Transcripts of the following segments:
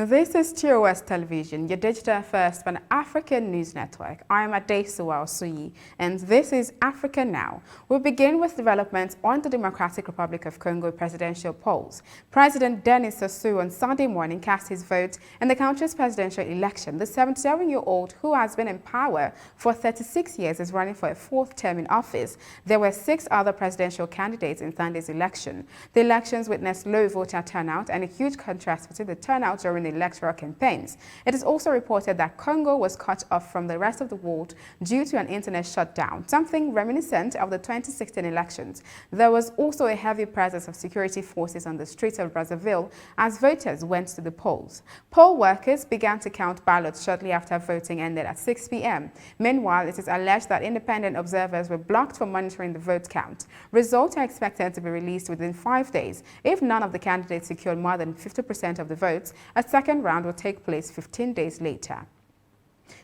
This is TOS Television, your digital first Pan-African news network. I am Adesuwa Osuyi, and this is Africa Now. We'll begin with developments on the Democratic Republic of Congo presidential polls. President Denis Sassou on Sunday morning cast his vote in the country's presidential election. The 77-year-old, who has been in power for 36 years, is running for a fourth term in office. There were 6 other presidential candidates in Sunday's election. The elections witnessed low voter turnout and a huge contrast between the turnout during the electoral campaigns. It is also reported that Congo was cut off from the rest of the world due to an internet shutdown, something reminiscent of the 2016 elections. There was also a heavy presence of security forces on the streets of Brazzaville as voters went to the polls. Poll workers began to count ballots shortly after voting ended at 6 p.m. Meanwhile, it is alleged that independent observers were blocked from monitoring the vote count. Results are expected to be released within 5 days. If none of the candidates secured more than 50% of the votes, a second round will take place 15 days later.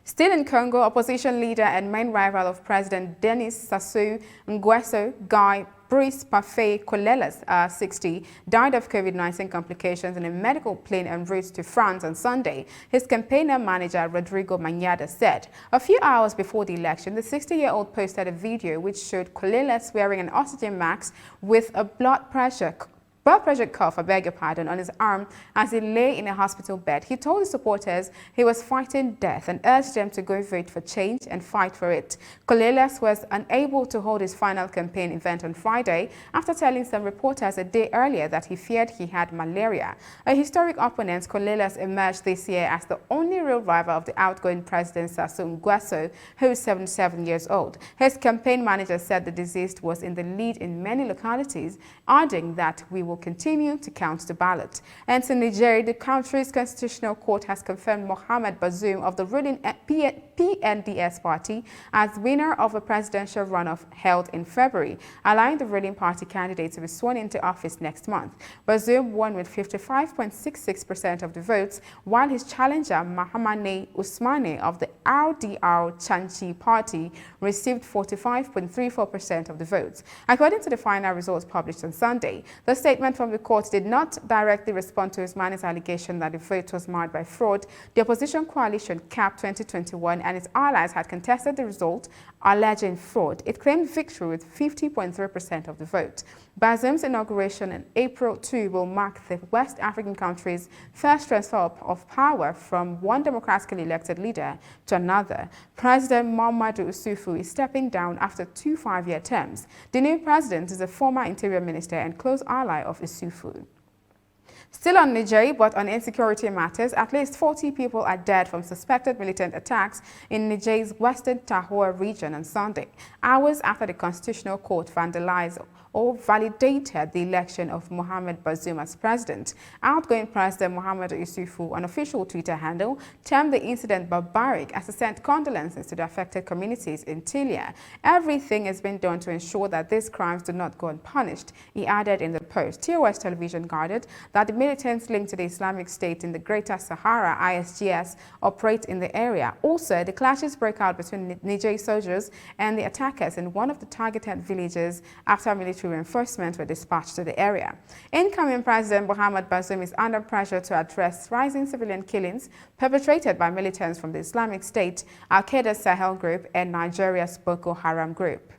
Still in Congo, opposition leader and main rival of President Denis Sassou Nguesso, Guy Brice Parfait Kolelas, 60, died of COVID-19 complications in a medical plane en route to France on Sunday. His campaigner manager, Rodrigo Magnada, said. A few hours before the election, the 60-year-old posted a video which showed Kolelas wearing an oxygen mask with a blood pressure cuff, on his arm as he lay in a hospital bed. He told his supporters he was fighting death and urged them to go vote for change and fight for it. Kolelas was unable to hold his final campaign event on Friday after telling some reporters a day earlier that he feared he had malaria. A historic opponent, Kolelas emerged this year as the only real rival of the outgoing President Sassou Nguesso, who is 77 years old. His campaign manager said the deceased was in the lead in many localities, adding that we will continue to count the ballot. And in Nigeria, the country's constitutional court has confirmed Mohamed Bazoum of the ruling PNDS party as winner of a presidential runoff held in February, allowing the ruling party candidate to be sworn into office next month. Bazoum won with 55.66% of the votes, while his challenger Mahamane Ousmane of the RDR Chanchi party received 45.34% of the votes. According to the final results published on Sunday, the statement from the court did not directly respond to Ousmane's allegation that the vote was marred by fraud. The opposition coalition CAP 2021 and its allies had contested the result, alleging fraud. It claimed victory with 50.3% of the vote. Bazoum's inauguration in April 2 will mark the West African country's first transfer of power from one democratically elected leader to another. President Mahamadou Issoufou is stepping down after 2 5-year terms. The new president is a former interior minister and close ally of Issoufou. Still on Niger, but on insecurity matters, at least 40 people are dead from suspected militant attacks in Niger's western Tahoua region on Sunday, hours after the Constitutional Court vandalized or validated the election of Mohamed Bazoum as president. Outgoing President Mahamadou Issoufou, on official Twitter handle, termed the incident barbaric as he sent condolences to the affected communities in Tilia. Everything has been done to ensure that these crimes do not go unpunished, he added in the post. TOS Television guarded that the militants linked to the Islamic State in the Greater Sahara, ISGS, operate in the area. Also, the clashes broke out between Niger soldiers and the attackers in one of the targeted villages after military reinforcements were dispatched to the area. Incoming President Mohamed Bazoum is under pressure to address rising civilian killings perpetrated by militants from the Islamic State, Al-Qaeda Sahel Group, and Nigeria's Boko Haram Group.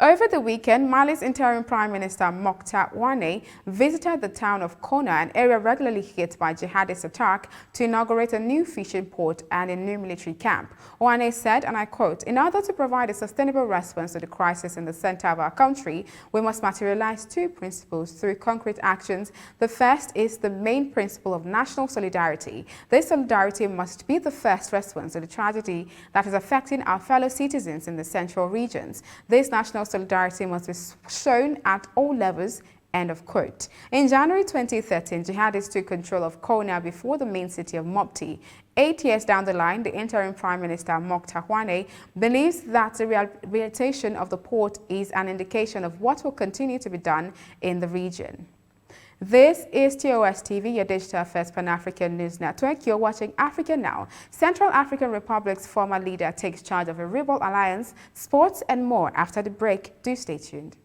Over the weekend, Mali's interim Prime Minister Mokhtar Ouane visited the town of Kona, an area regularly hit by jihadist attack, to inaugurate a new fishing port and a new military camp. Ouane said, and I quote, "In order to provide a sustainable response to the crisis in the center of our country, we must materialize 2 principles through concrete actions. The first is the main principle of national solidarity. This solidarity must be the first response to the tragedy that is affecting our fellow citizens in the central regions. This national solidarity must be shown at all levels." End of quote. In January 2013, jihadists took control of Kona before the main city of Mopti. 8 years down the line, the interim Prime Minister Mokhtar Ouane believes that the rehabilitation of the port is an indication of what will continue to be done in the region. This is TOS TV, your digital first Pan-African news network. You're watching Africa Now. Central African Republic's former leader takes charge of a rebel alliance, sports and more after the break. Do stay tuned.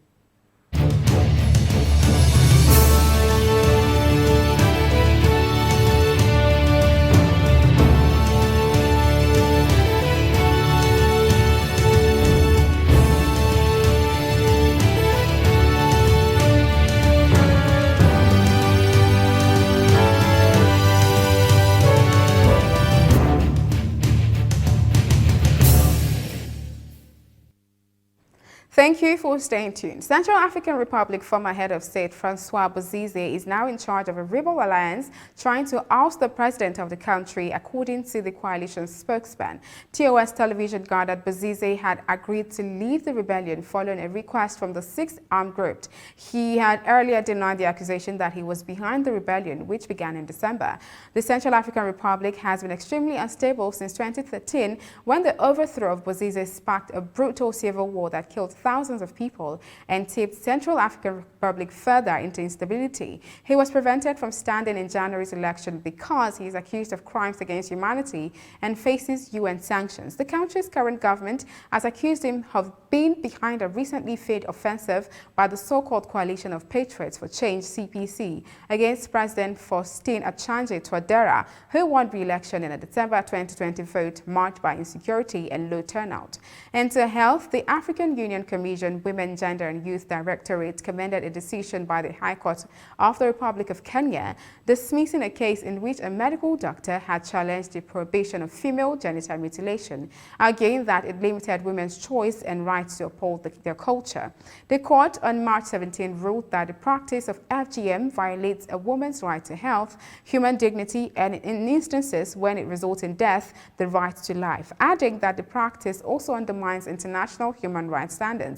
Thank you for staying tuned. Central African Republic former head of state Francois Bozize is now in charge of a rebel alliance trying to oust the president of the country, according to the coalition's spokesman. TOS television gathered Bozize had agreed to lead the rebellion following a request from the Sixth Armed Group. He had earlier denied the accusation that he was behind the rebellion, which began in December. The Central African Republic has been extremely unstable since 2013, when the overthrow of Bozize sparked a brutal civil war that killed thousands of people and tipped Central African Republic further into instability. He was prevented from standing in January's election because he is accused of crimes against humanity and faces UN sanctions. The country's current government has accused him of being behind a recently failed offensive by the so-called Coalition of Patriots for Change (CPC) against President Faustin Archange Touadera, who won re-election in a December 2020 vote marked by insecurity and low turnout. And to health, the African Union Commission Women, Gender and Youth Directorate commended a decision by the High Court of the Republic of Kenya dismissing a case in which a medical doctor had challenged the prohibition of female genital mutilation, arguing that it limited women's choice and rights to uphold their culture. The court on March 17 ruled that the practice of FGM violates a woman's right to health, human dignity, and in instances when it results in death, the right to life, adding that the practice also undermines international human rights standards.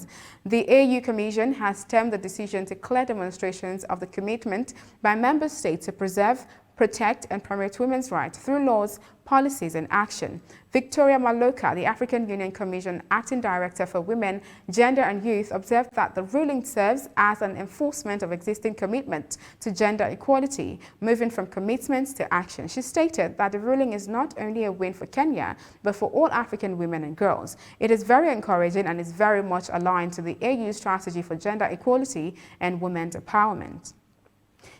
The AU Commission has termed the decision to clear demonstrations of the commitment by member states to preserve, protect and promote women's rights through laws, policies and action. Victoria Maloka, the African Union Commission Acting Director for Women, Gender and Youth, observed that the ruling serves as an enforcement of existing commitment to gender equality, moving from commitments to action. She stated that the ruling is not only a win for Kenya, but for all African women and girls. It is very encouraging and is very much aligned to the AU strategy for gender equality and women's empowerment.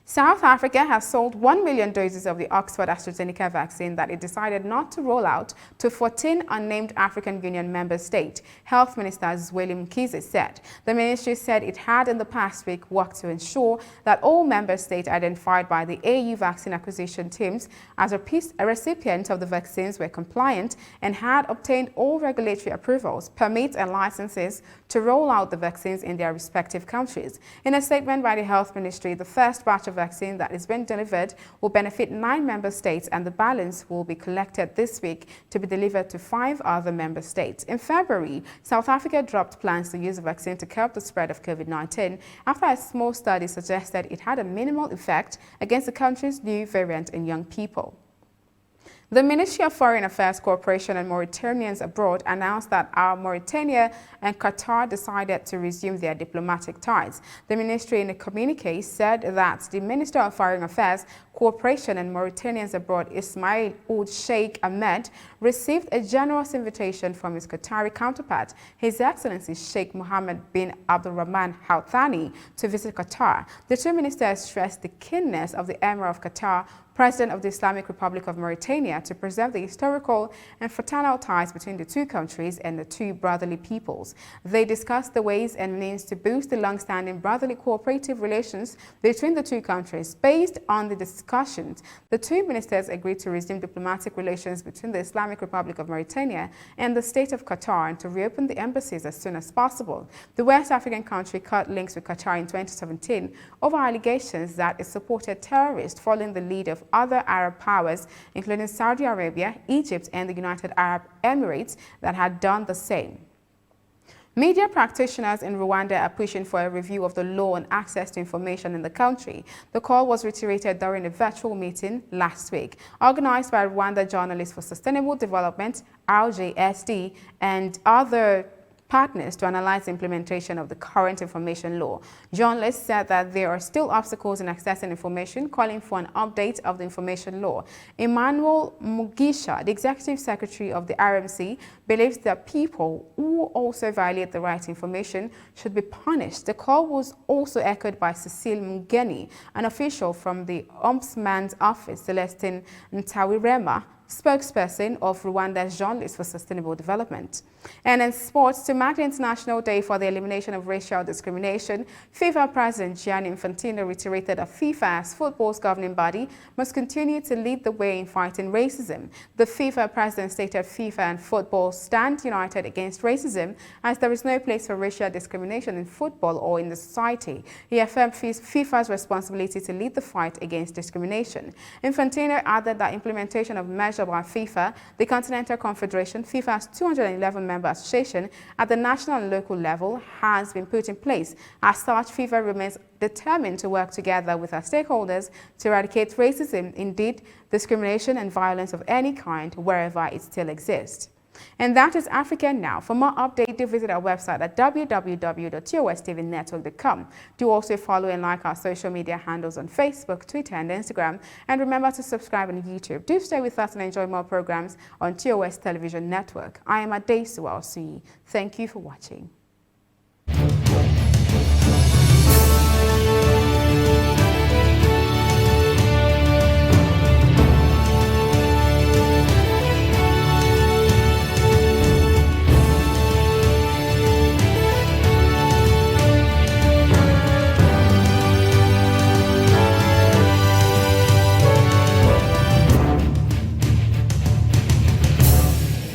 South Africa has sold 1 million doses of the Oxford AstraZeneca vaccine that it decided not to roll out to 14 unnamed African Union member states, Health Minister Zweli Mkhize said. The ministry said it had in the past week worked to ensure that all member states identified by the AU vaccine acquisition teams as a recipient of the vaccines were compliant and had obtained all regulatory approvals, permits and licenses to roll out the vaccines in their respective countries. In a statement by the Health Ministry, the first batch of vaccine that is being delivered will benefit 9 member states and the balance will be collected this week to be delivered to 5 other member states. In February, South Africa dropped plans to use the vaccine to curb the spread of COVID-19 after a small study suggested it had a minimal effect against the country's new variant in young people. The Ministry of Foreign Affairs Cooperation and Mauritanians Abroad announced that Mauritania and Qatar decided to resume their diplomatic ties. The ministry in a communique said that the Minister of Foreign Affairs Cooperation and Mauritanians Abroad, Ismail Ould Sheikh Ahmed, received a generous invitation from his Qatari counterpart, His Excellency Sheikh Mohammed bin Abdulrahman Al Thani, to visit Qatar. The two ministers stressed the keenness of the Emir of Qatar, President of the Islamic Republic of Mauritania, to preserve the historical and fraternal ties between the two countries and the two brotherly peoples. They discussed the ways and means to boost the long-standing brotherly cooperative relations between the two countries. Based on the discussions, the two ministers agreed to resume diplomatic relations between the Islamic Republic of Mauritania and the state of Qatar and to reopen the embassies as soon as possible. The West African country cut links with Qatar in 2017 over allegations that it supported terrorists following the lead of other Arab powers, including Saudi Arabia, Egypt, and the United Arab Emirates, that had done the same. Media practitioners in Rwanda are pushing for a review of the law on access to information in the country. The call was reiterated during a virtual meeting last week, organized by Rwanda Journalists for Sustainable Development, RJSD, and other partners to analyze the implementation of the current information law. Journalists said that there are still obstacles in accessing information, calling for an update of the information law. Emmanuel Mugisha, the executive secretary of the RMC, believes that people who also violate the right to information should be punished. The call was also echoed by Cecile Mugeni, an official from the Ombudsman's office. Celestine Ntawirema spokesperson of Rwanda's Journalists for Sustainable Development. And in sports, to mark the International Day for the Elimination of Racial Discrimination, FIFA President Gianni Infantino reiterated that FIFA, as football's governing body, must continue to lead the way in fighting racism. The FIFA president stated FIFA and football stand united against racism, as there is no place for racial discrimination in football or in the society. He affirmed FIFA's responsibility to lead the fight against discrimination. Infantino added that implementation of measures by FIFA, the Continental Confederation, FIFA's 211 member association at the national and local level, has been put in place. As such, FIFA remains determined to work together with our stakeholders to eradicate racism, indeed discrimination and violence of any kind wherever it still exists. And that is Africa Now. For more updates, do visit our website at www.tostvnetwork.com. Do also follow and like our social media handles on Facebook, Twitter, and Instagram. And remember to subscribe on YouTube. Do stay with us and enjoy more programs on TOS Television Network. I am Adesuwa Osuyi. Thank you for watching.